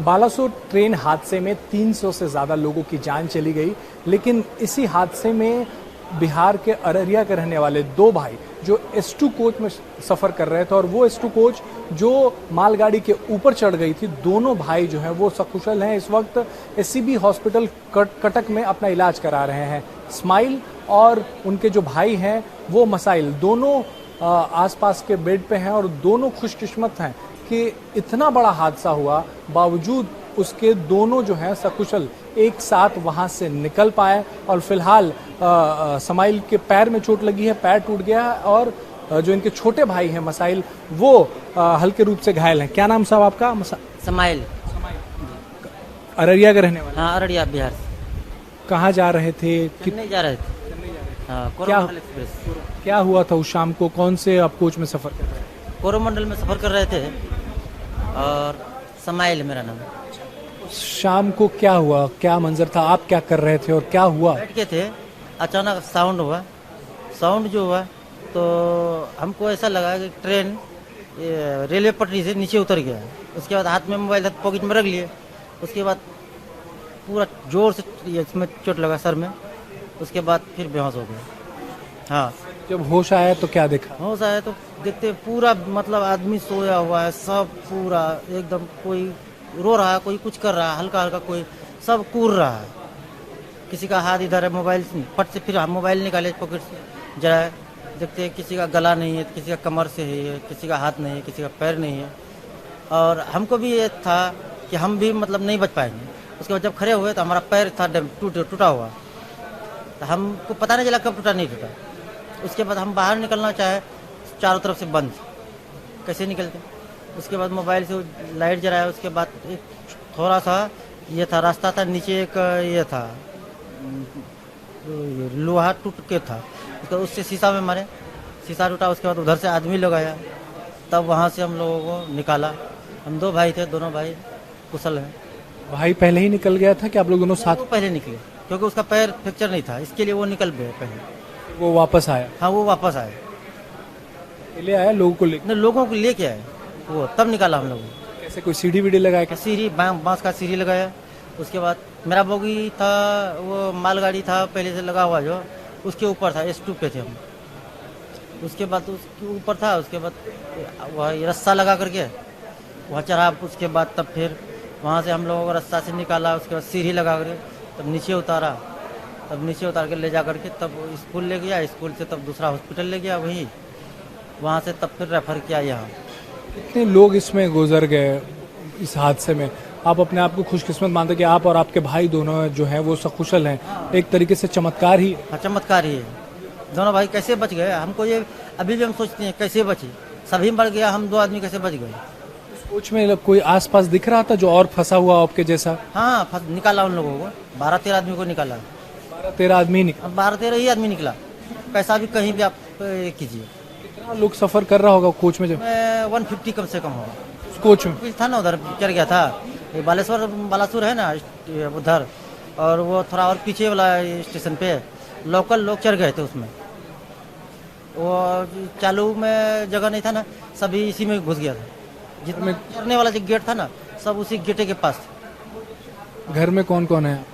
Balasore train हादसे में 300 से ज़्यादा लोगों की जान चली गई, लेकिन इसी हादसे में बिहार के अररिया के रहने वाले दो भाई जो S2 कोच में सफ़र कर रहे थे और वो S2 कोच जो मालगाड़ी के ऊपर चढ़ गई थी, दोनों भाई जो हैं वो सकुशल हैं। इस वक्त SCB हॉस्पिटल कटक में अपना इलाज करा रहे हैं। स्माइल और उनके जो भाई हैं वो मसाइल, दोनों आसपास के बेड पे हैं और दोनों खुशकिस्मत हैं कि इतना बड़ा हादसा हुआ, बावजूद उसके दोनों जो हैं सकुशल एक साथ वहां से निकल पाए। और फिलहाल समाइल के पैर में चोट लगी है, पैर टूट गया है और जो इनके छोटे भाई हैं मसाइल वो हल्के रूप से घायल हैं। क्या नाम साहब आपका? समाइल। अररिया के रहने वाले? हाँ, अररिया बिहार से। कहाँ जा रहे थे? चेन्नई जा रहे थे। हाँ, कोरोमंडल एक्सप्रेस। क्या हुआ था उस शाम को? कौन से आप कोच में सफर कर रहे थे? कोरोमंडल में सफर कर रहे थे और समाइल मेरा नाम। शाम को क्या हुआ, क्या मंजर था, आप क्या कर रहे थे और क्या हुआ? बैठ के थे, अचानक साउंड हुआ। साउंड जो हुआ तो हमको ऐसा लगा कि ट्रेन रेलवे पटरी से नीचे उतर गया। उसके बाद हाथ में मोबाइल था, पॉकेट में रख लिए। उसके बाद पूरा जोर से इसमें चोट लगा सर में। उसके बाद फिर बेहोश हो गया। हाँ, जब होश आया तो क्या देखा? होश आया तो देखते पूरा मतलब आदमी सोया हुआ है, सब पूरा एकदम, कोई रो रहा है, कोई कुछ कर रहा है, हल्का हल्का कोई सब कूद रहा है। किसी का हाथ इधर है, मोबाइल फट से फिर हम मोबाइल निकाले पॉकेट से, जरा देखते हैं किसी का गला नहीं है, किसी का कमर से है, किसी का हाथ नहीं है, किसी का पैर नहीं है। और हमको भी ये था कि हम भी मतलब नहीं बच पाएंगे। उसके बाद जब खड़े हुए तो हमारा पैर था टूटा हुआ, तो हमको पता नहीं चला कब टूटा नहीं टूटा। उसके बाद हम बाहर निकलना चाहे, चारों तरफ से बंद, कैसे निकलते। उसके बाद मोबाइल से लाइट जलाया। उसके बाद एक थोड़ा सा ये था, रास्ता था, नीचे एक ये था, लोहा टूट के था, उससे शीशा में मारे, शीशा टूटा। उसके बाद उधर से आदमी लोग आया, तब वहाँ से हम लोगों को निकाला। हम दो भाई थे, दोनों भाई कुशल हैं। भाई पहले ही निकल गया था कि आप लोग दोनों साथ? वो पहले निकले क्योंकि उसका पैर फ्रैक्चर नहीं था, इसके लिए वो निकल गए पहले। वो वापस आया? हाँ, वो वापस आए। ले आया लोगों को लेकर? लोगों को लेके आए वो, तब निकाला हम लोगों। कैसे, कोई सीढ़ी वीढ़ी लगाया? सीढ़ी, बांस का सीढ़ी लगाया। उसके बाद मेरा बोगी था, वो मालगाड़ी था पहले से लगा हुआ, जो उसके ऊपर था, S2 पे थे हम। उसके बाद उसके ऊपर था। उसके बाद वह रस्सा लगा करके वहाँ चढ़ा। उसके बाद तब फिर वहाँ से हम लोगों को रस्सा से निकाला। उसके बाद सीढ़ी लगा करके तब नीचे उतारा। तब नीचे उतार के ले जा करके तब स्कूल ले गया। स्कूल से तब दूसरा हॉस्पिटल ले गया, वहीं वहाँ से तब फिर रेफर किया यहाँ। कितने लोग इसमें गुजर गए इस हादसे में? आप अपने आप को खुशकिस्मत मानते कि आप और आपके भाई दोनों जो हैं वो सकुशल हैं? एक तरीके से चमत्कार ही। हाँ, चमत्कार ही है। दोनों भाई कैसे बच गए, हमको ये अभी भी हम सोचते हैं कैसे बचे। सभी मर गया, हम दो आदमी कैसे बच गए। कोच में कोई आसपास दिख रहा था जो और फंसा हुआ आपके जैसा? हाँ, निकाला उन लोगों को, 12-13 आदमी को निकाला। 12-13 आदमी निकला? 12-13 ही आदमी निकला। पैसा भी कहीं भी आप कीजिए। कितना लोग सफर कर रहा होगा कोच में? जब 150 कम से कम होगा उस कोच में था ना, उधर चढ़ गया था। बालासुर है ना उधर, और वो थोड़ा और पीछे वाला स्टेशन पे लोकल लोग चढ़ गए थे उसमें। वो चालू में जगह नहीं था ना, सभी इसी में घुस गया था। जितना चढ़ने वाला जो गेट था ना, सब उसी गेटे के पास। घर में कौन कौन है?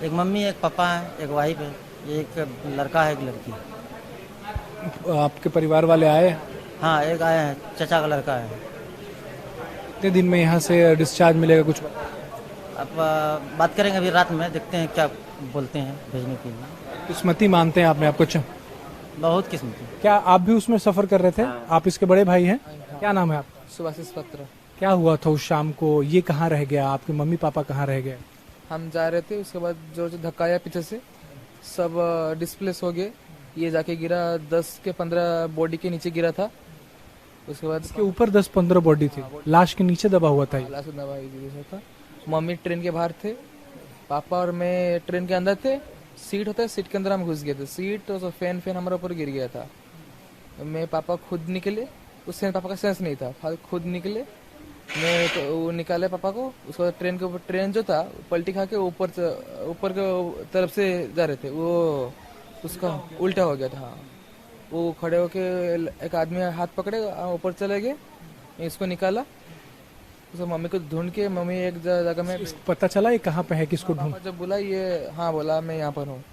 एक मम्मी, एक पापा है, एक वाइफ है, एक लड़का है, एक लड़की। आपके परिवार वाले आए? हाँ, एक आया है, चाचा का लड़का है। कितने दिन में यहाँ से डिस्चार्ज मिलेगा कुछ? अब बात करेंगे अभी रात में, देखते हैं क्या बोलते हैं भेजने के लिए। किस्मती मानते हैं आपने? आपको बहुत किस्मती। क्या आप भी उसमें सफर कर रहे थे? आप इसके बड़े भाई हैं? क्या नाम है आपका? सुभाषिष पत्र। क्या हुआ था उस शाम को? ये कहाँ रह गया? आपके मम्मी पापा कहाँ रह गए? हम जा रहे थे, उसके बाद जो धक्का आया पीछे से, सब डिस्प्लेस हो गए। ये जाके गिरा, 10 के 15 बॉडी के नीचे गिरा था। उसके बाद इसके ऊपर 10-15 बॉडी थी, लाश के नीचे दबा हुआ था। लाश दबा था। मम्मी ट्रेन के बाहर थे, पापा और मैं ट्रेन के अंदर थे। सीट होता है, सीट के अंदर हम घुस गए थे। सीट और फैन हमारे ऊपर गिर गया था। मैं पापा खुद निकले, उससे पापा का सेंस नहीं था, खुद निकले। मैं तो वो निकाले पापा को। उसके बाद ट्रेन के ऊपर, ट्रेन जो था पलटी खा के ऊपर के तरफ से जा रहे थे, वो उसका उल्टा हो गया था। हाँ, वो खड़े होके एक आदमी हाथ पकड़े, ऊपर चले गए। मैं इसको निकाला, तो मम्मी को ढूंढ के मम्मी एक जगह में पता चला ये कहाँ पे है, किसको ढूंढ? पापा जब बोला ये, हाँ बोला मैं यहाँ पर हूँ।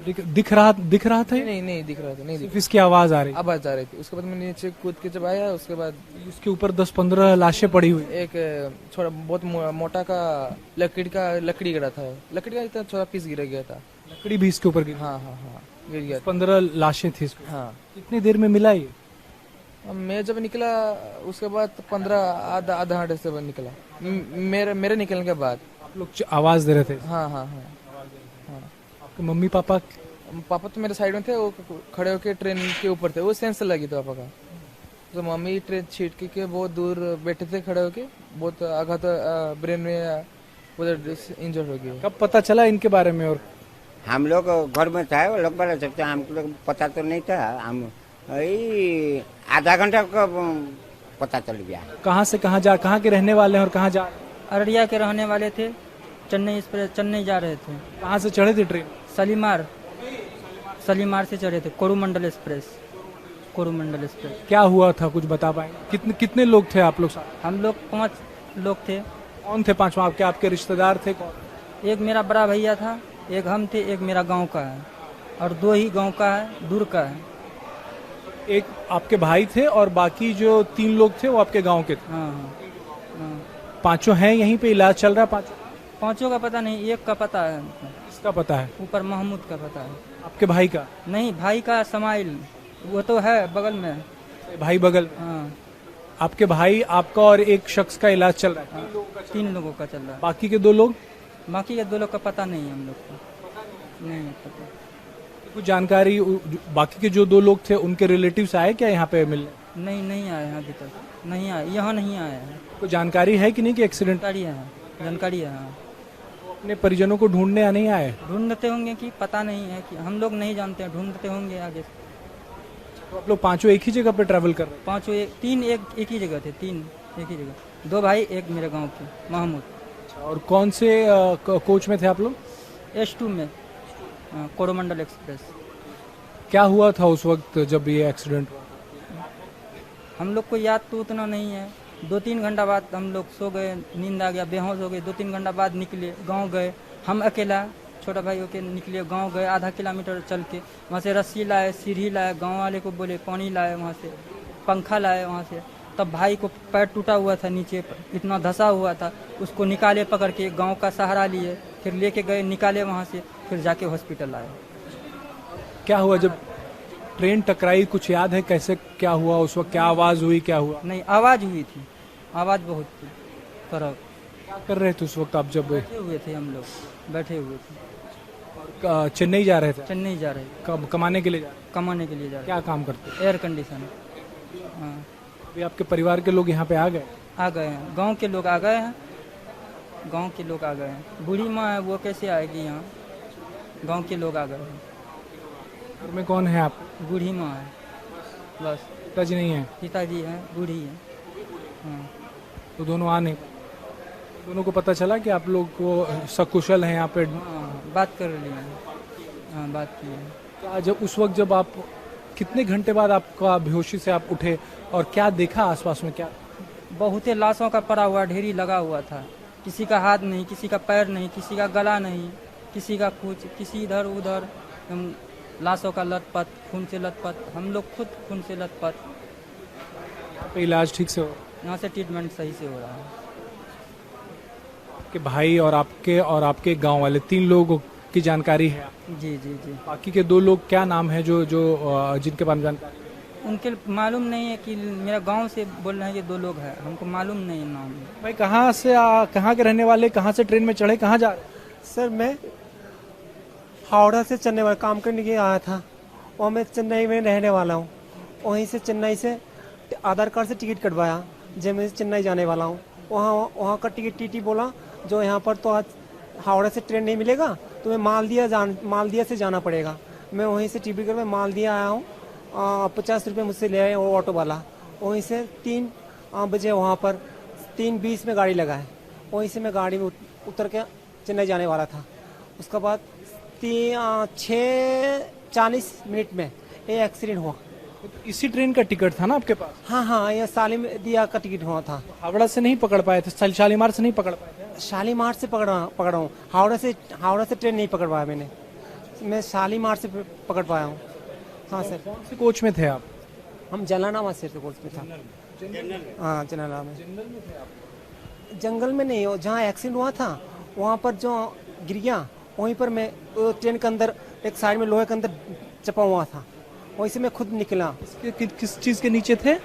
दिख रहा था? नहीं नहीं दिख रहा था, नहीं दिख सिर्फ इसकी आवाज आ रही? आवाज आ रही थी। उसके बाद मैं नीचे कूद के जब आया, उसके बाद इसके ऊपर 10-15 लाशें पड़ी हुई। एक छोटा बहुत मोटा का लकड़ी गिरा था, लकड़ी का इतना छोटा पीस गिर गया था। लकड़ी भी इसके ऊपर गिरी? हाँ हाँ हाँ गिर गया था। 15 लाशें थी इसमें। हाँ कितनी देर में मिला ये? मैं जब निकला उसके बाद 15 आधा घंटे से निकला, मेरे निकलने के बाद। आप लोग आवाज दे रहे थे? हाँ हाँ हाँ हाँ। आपके मम्मी पापा? पापा तो मेरे साइड में थे, वो खड़े होके ट्रेन के ऊपर थे, वो सेंस लगी था पापा का। तो मम्मी ट्रेन छीट के बहुत दूर बैठे थे खड़े होके, बहुत आघात ब्रेन में उधर इंजर्ड हो गया। कब पता चला इनके बारे में? और हम लोग घर में था, वो लोग बता सकते, हमको लोग पता तो नहीं था। हम यही आधा घंटा का पता चल गया। कहाँ से कहाँ के रहने वाले हैं और कहाँ जा? अररिया के रहने वाले थे, चेन्नई एक्सप्रेस चेन्नई जा रहे थे। कहाँ से चढ़े थे ट्रेन? सलीमार से चढ़े थे, कोरोमंडल एक्सप्रेस। क्या हुआ था, कुछ बता पाएंगे? कितने लोग थे आप लोग साथ? हम लोग 5 लोग थे। कौन थे पांचवा? आपके रिश्तेदार थे कौन? एक मेरा बड़ा भैया था, एक हम थे, एक मेरा गांव का है, और 2 ही गांव का है, दूर का है। एक आपके भाई थे और बाकी जो 3 लोग थे वो आपके गांव के थे? हाँ हाँ। पांचों हैं यहीं पे, इलाज चल रहा है? पांचों का पता नहीं, एक का पता है हमको। इसका पता है? ऊपर महमूद का पता है। आपके भाई का? नहीं, भाई का समाइल, वो तो है बगल में। भाई बगल में? हाँ। आपके भाई, आपका और एक शख्स का इलाज चल रहा है? 3 लोगों का चल रहा है। बाकी के 2 लोग? बाकी के 2 लोग का पता नहीं है हम लोग को, नहीं पता। कुछ जानकारी? बाकी के जो 2 लोग थे उनके रिलेटिव्स आए क्या यहाँ पे मिलने? नहीं आए हैं अभी तक, नहीं आए, यहाँ नहीं आए हैं। कोई जानकारी है कि नहीं कि एक्सीडेंट? जानकारी है हाँ। अपने परिजनों को ढूंढने या नहीं आए? ढूंढते होंगे कि पता नहीं है, कि हम लोग नहीं जानते हैं, ढूंढते होंगे आगे से। तो आप लोग पांचों एक ही जगह पे ट्रैवल कर रहे हैं? 5 3 एक ही जगह थे, 3 एक ही जगह। 2 भाई, एक मेरे गांव के महमूद। और कौन से कोच में थे आप लोग? S2 में, कोरोमंडल एक्सप्रेस। क्या हुआ था उस वक्त जब ये एक्सीडेंट हुआ? हम लोग को याद तो उतना नहीं है। 2-3 घंटा बाद हम लोग सो गए, नींद आ गया, बेहोश हो गए। 2-3 घंटा बाद निकले, गांव गए। हम अकेला, छोटा भाई होके निकले, गांव गए। आधा किलोमीटर चल के वहाँ से रस्सी लाए, सीढ़ी लाए, गांव वाले को बोले पानी लाए, वहाँ से पंखा लाए वहाँ से। तब भाई को पैर टूटा हुआ था, नीचे इतना धंसा हुआ था, उसको निकाले पकड़ के, गाँव का सहारा लिए, फिर लेके गए, निकाले वहाँ से, फिर जाके हॉस्पिटल आए। क्या हुआ जब ट्रेन टकराई? कुछ याद है कैसे क्या हुआ उस वक्त? क्या आवाज हुई, क्या हुआ? नहीं, आवाज हुई थी, आवाज बहुत थी। पर क्या कर रहे थे उस वक्त आप जब? बैठे हुए थे हम लोग, बैठे हुए थे। चेन्नई जा रहे थे? चेन्नई जा रहे थे, कमाने के लिए जा रहे कमाने के लिए जा रहे क्या काम करते? थे। Air condition. हाँ, अभी आपके परिवार के लोग यहाँ पे आ गए? आ गए हैं, गांव के लोग आ गए हैं, गांव के लोग आ गए हैं। बूढ़ी माँ है, वो कैसे आएगी यहाँ? गांव के लोग आ गए हैं। घर में कौन है आप? बूढ़ी माँ है बस, पिताजी नहीं है? पिताजी हैं, बूढ़ी है। हाँ, तो दोनों आ नहीं? दोनों को पता चला कि आप लोग को सकुशल हैं यहाँ पे? हाँ, बात कर लिए हैं। हाँ, बात की है। क्या जब उस वक्त जब आप, कितने घंटे बाद आपका बेहोशी से आप उठे और क्या देखा आसपास में? क्या? बहुते लाशों का पड़ा हुआ ढेरी लगा हुआ था। किसी का हाथ नहीं, किसी का पैर नहीं, किसी का गला नहीं, किसी का कुछ, किसी इधर उधर, लाशों का लथपथ, खून से लथपथ। हम लोग खुद खून से लथपथ। यहाँ पे इलाज ठीक से हो? यहाँ से ट्रीटमेंट सही से हो रहा है। आपके भाई और आपके गांव वाले 3 लोगों की जानकारी है? जी जी जी। बाकी के 2 लोग क्या नाम है जो जिनके बारे में जानकारी? उनके मालूम नहीं है कि मेरा गांव से बोल रहे हैं कि 2 लोग हैं, हमको मालूम नहीं है नाम। भाई कहाँ के रहने वाले, कहाँ से ट्रेन में चढ़े, कहाँ जा रहे? सर मैं हावड़ा से चेन्नई वाला काम करने के लिए आया था, और मैं चेन्नई में रहने वाला हूँ। वहीं से चेन्नई से आधार कार्ड से टिकट कटवाया, जब मैं चेन्नई जाने वाला हूँ। वहाँ का टिकट टीटी बोला जो यहाँ पर तो आज हावड़ा से ट्रेन नहीं मिलेगा, तुम्हें मालदिया से जाना पड़ेगा। मैं वहीं से टिकट कर मालदिया आया हूँ। 50 रुपये मुझसे ले आए वो ऑटो वाला। वहीं से 3 बजे वहाँ पर 3:20 में गाड़ी लगा है, वहीं से मैं गाड़ी में उतर के चेन्नई जाने वाला था। उसके बाद 6:40 में ये एक्सीडेंट हुआ। तो इसी ट्रेन का टिकट था ना आपके पास? हाँ हाँ, ये सालिम दिया का टिकट हुआ था। हावड़ा से नहीं पकड़ पाए थे, शालीमार से नहीं पकड़ पाए थे? शालीमार से पकड़ा हूँ, हावड़ा से ट्रेन नहीं पकड़ पाया मैंने, मैं शालीमार से पकड़ पाया हूँ। हाँ सर। कौन से कोच में थे आप? हम जलानामा से कोच में था। हाँ जलानामा में। जंगल में नहीं, हो जहाँ एक्सीडेंट हुआ था वहाँ पर जो गिर गया वहीं पर मैं ट्रेन के अंदर एक साइड में लोहे के अंदर चपा हुआ था, वहीं से मैं खुद निकला। किस चीज के नीचे थे?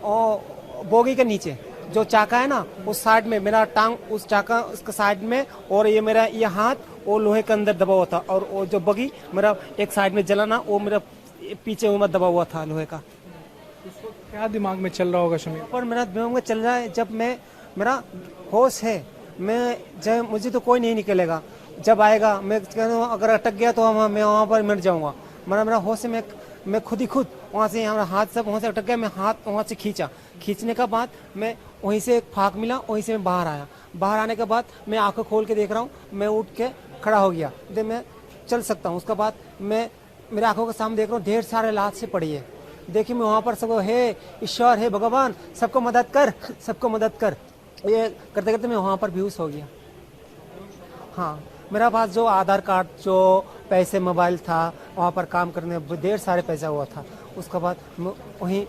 और बोगी के नीचे जो चाका है ना, उस साइड में मेरा टांग, उस चाका उसके साइड में, और ये मेरा ये हाथ वो लोहे के अंदर दबा हुआ था, और वो जो बगी मेरा एक साइड में जलाना वो मेरा पीछे में दबा हुआ था लोहे का। क्या दिमाग में चल रहा होगा शमीर? पर मेरा दिमाग में चल रहा है, जब मेरा होश है, मैं जब मुझे तो कोई नहीं निकलेगा, जब आएगा मैं अगर अटक गया तो मैं वहाँ पर मर जाऊँगा। मेरा होश है, मैं खुद वहाँ से, हमारा हाथ सब वहाँ से अटक गया, मैं हाथ वहाँ से खींचने का बाद मैं वहीं से एक फाक मिला, वहीं से मैं बाहर आया। बाहर आने के बाद मैं आंखें खोल के देख रहा हूँ, मैं उठ के खड़ा हो गया, दे मैं चल सकता हूँ। उसके बाद मैं मेरे आंखों के सामने देख रहा हूँ ढेर सारे लाश से पड़ी है। देखिए मैं वहाँ पर सबको, हे ईश्वर, हे भगवान, सबको मदद कर, ये करते करते मैं वहाँ पर बेहोश हो गया। हाँ, मेरा पास जो आधार कार्ड, जो पैसे, मोबाइल था, वहाँ पर काम करने ढेर सारे पैसा हुआ था। उसके बाद वहीं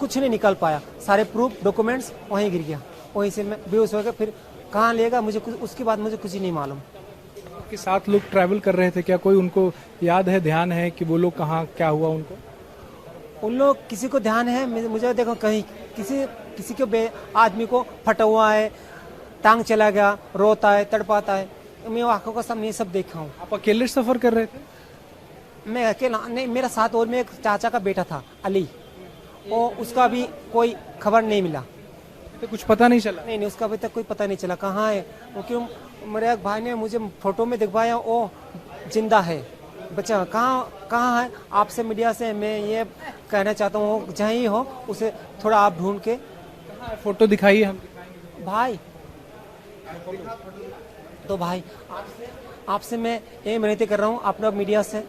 कुछ नहीं निकल पाया, सारे प्रूफ डॉक्यूमेंट्स वहीं गिर गया, वहीं से मैं बेहोश हो गया। फिर कहाँ लेगा मुझे कुछ, उसके बाद मुझे कुछ ही नहीं मालूम। आपके साथ लोग ट्रैवल कर रहे थे, क्या कोई उनको याद है, ध्यान है कि वो लोग कहाँ, क्या हुआ उनको? उन लोग किसी को ध्यान है, मुझे देखो कहीं किसी के आदमी को फटा हुआ है, टांग चला गया, रोता है, तड़पाता है, मैं आंखों का सामने ये सब देखा हूँ। आप अकेले सफर कर रहे थे? मैं अकेला नहीं, मेरा साथ और में एक चाचा का बेटा था अली, और उसका भी कोई खबर नहीं मिला। तो कुछ पता नहीं चला? नहीं, उसका अभी तक कोई पता नहीं चला कहाँ है वो। क्यों, मेरे एक भाई ने मुझे फोटो में दिखवाया वो जिंदा है, बच्चा कहाँ है। आपसे मीडिया से मैं ये कहना चाहता हूँ, जहाँ ही हो उसे थोड़ा आप ढूंढ के फोटो दिखाइए, हम दिखाएंगे। भाई तो भाई आपसे मैं ये विनती कर रहा हूँ, अपना मीडिया से,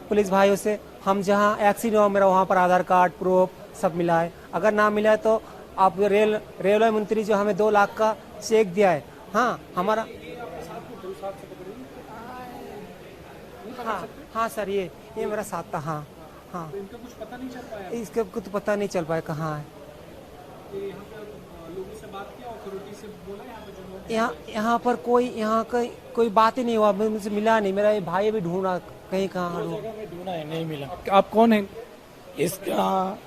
पुलिस भाइयों से, हम जहाँ एक्सीडेंट हुआ मेरा वहाँ पर आधार कार्ड प्रूफ सब मिला है, अगर ना मिला है तो आप रेलवे मंत्री जो हमें 2 लाख का चेक दिया है, हाँ हमारा, हाँ सर, ये मेरा साथ था। हाँ हाँ, इनका कुछ पता नहीं चल पाया? इसका कुछ पता नहीं चल पाया कहाँ है। लोगों से बात किया, अथॉरिटी से बोला यहाँ पर कोई बात ही नहीं हुआ, मुझे मिला नहीं। मेरा ये भाई भी ढूंढा कहीं, कहाँ ढूंढा है, नहीं मिला। आप कौन है? इसका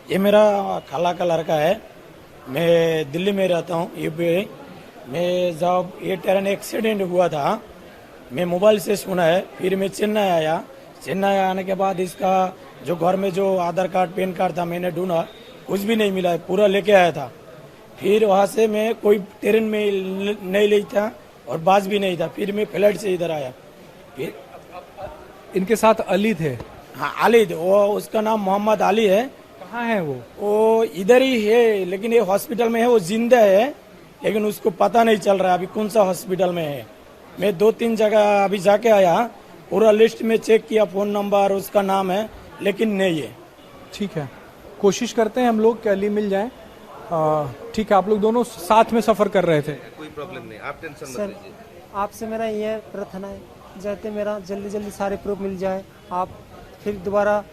ये मेरा खाला का लड़का है, मैं दिल्ली में रहता हूँ, यूपी। मैं जब ये ट्रेन एक्सीडेंट हुआ था, मैं मोबाइल से सुना है, फिर मैं चेन्नई आया। चेन्नई आने के बाद इसका जो घर में जो आधार कार्ड पैन कार्ड था मैंने ढूंढा, कुछ भी नहीं मिला, पूरा लेके आया था। फिर वहाँ से मैं कोई ट्रेन में नहीं ले था और बस भी नहीं था, फिर मैं फ्लाइट से इधर आया। फिर इनके साथ अली थे? हाँ अली थे, वो उसका नाम मोहम्मद अली है। कहाँ है वो इधर ही है, लेकिन ये हॉस्पिटल में है, वो जिंदा है, लेकिन उसको पता नहीं चल रहा अभी कौन सा हॉस्पिटल में है। मैं 2-3 जगह अभी जाके आया, पूरा लिस्ट में चेक किया, फोन नंबर उसका नाम है, लेकिन नहीं है। ठीक है, कोशिश करते हैं हम लोग कि अली मिल जाए। ठीक है, आप लोग दोनों साथ में सफर कर रहे थे? कोई प्रॉब्लम नहीं, आप टेंशन मत सर, लीजिए। आपसे मेरा ये प्रार्थना है, जाते मेरा जल्दी सारे प्रूफ मिल जाए, आप फिर दोबारा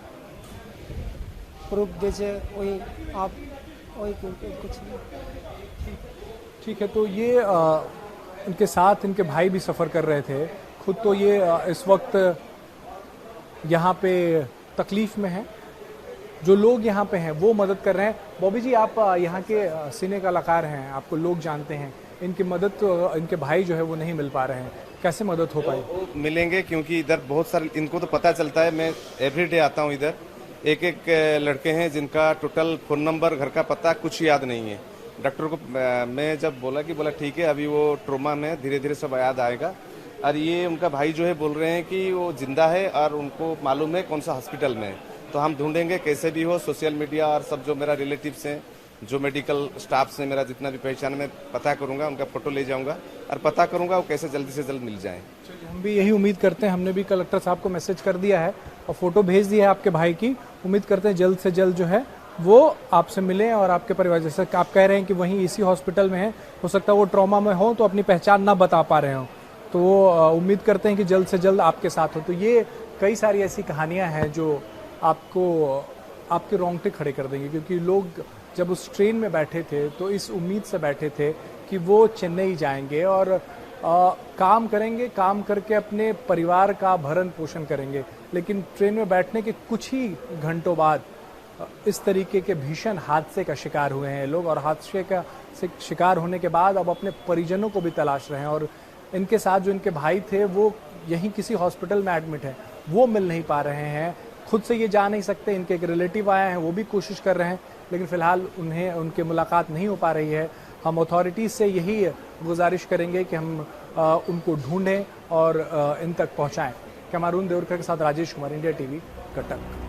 प्रूफ दीजिए, वही आप वही कुछ नहीं। ठीक है, तो ये इनके साथ इनके भाई भी सफ़र कर रहे थे। खुद तो ये इस वक्त यहाँ पे तकलीफ़ में है, जो लोग यहाँ पे हैं वो मदद कर रहे हैं। बॉबी जी, आप यहाँ के सिने कलाकार हैं, आपको लोग जानते हैं, इनकी मदद तो इनके भाई जो है वो नहीं मिल पा रहे हैं, कैसे मदद हो पाई? मिलेंगे, क्योंकि इधर बहुत सारे इनको तो पता चलता है। मैं एवरीडे आता हूँ इधर, एक लड़के हैं जिनका टोटल फ़ोन नंबर, घर का पता कुछ याद नहीं है। डॉक्टर को मैं जब बोला ठीक है, अभी वो ट्रोमा में, धीरे धीरे सब याद आएगा। और ये उनका भाई जो है बोल रहे हैं कि वो जिंदा है और उनको मालूम है कौन सा हॉस्पिटल में है, तो हम ढूंढेंगे कैसे भी हो। सोशल मीडिया और सब जो मेरा रिलेटिव्स हैं, जो मेडिकल स्टाफ से मेरा जितना भी पहचान मैं पता करूंगा, उनका फोटो ले जाऊंगा और पता करूंगा वो कैसे जल्दी से जल्द मिल जाएं। हम भी यही उम्मीद करते हैं, हमने भी कलेक्टर साहब को मैसेज कर दिया है और फोटो भेज दिया है आपके भाई की। उम्मीद करते हैं जल्द से जल्द जो है वो आपसे मिलें और आपके परिवार, जैसे आप कह रहे हैं कि वहीं इसी हॉस्पिटल में है, हो सकता है वो ट्रॉमा में हो तो अपनी पहचान ना बता पा रहे हो, तो वो उम्मीद करते हैं कि जल्द से जल्द आपके साथ हो। तो ये कई सारी ऐसी कहानियां हैं जो आपको आपके रोंगटे खड़े कर देंगे, क्योंकि लोग जब उस ट्रेन में बैठे थे तो इस उम्मीद से बैठे थे कि वो चेन्नई जाएंगे और काम करेंगे, काम करके अपने परिवार का भरण पोषण करेंगे। लेकिन ट्रेन में बैठने के कुछ ही घंटों बाद इस तरीके के भीषण हादसे का शिकार हुए हैं लोग, और हादसे का शिकार होने के बाद अब अपने परिजनों को भी तलाश रहे हैं। और इनके साथ जो इनके भाई थे वो यहीं किसी हॉस्पिटल में एडमिट हैं, वो मिल नहीं पा रहे हैं, खुद से ये जा नहीं सकते। इनके एक रिलेटिव आए हैं, वो भी कोशिश कर रहे हैं, लेकिन फिलहाल उन्हें उनकी मुलाकात नहीं हो पा रही है। हम अथॉरिटीज से यही गुजारिश करेंगे कि हम उनको ढूंढें और इन तक पहुंचाएं। कैमरून देवरकर के साथ राजेश कुमार, इंडिया टीवी, कटक।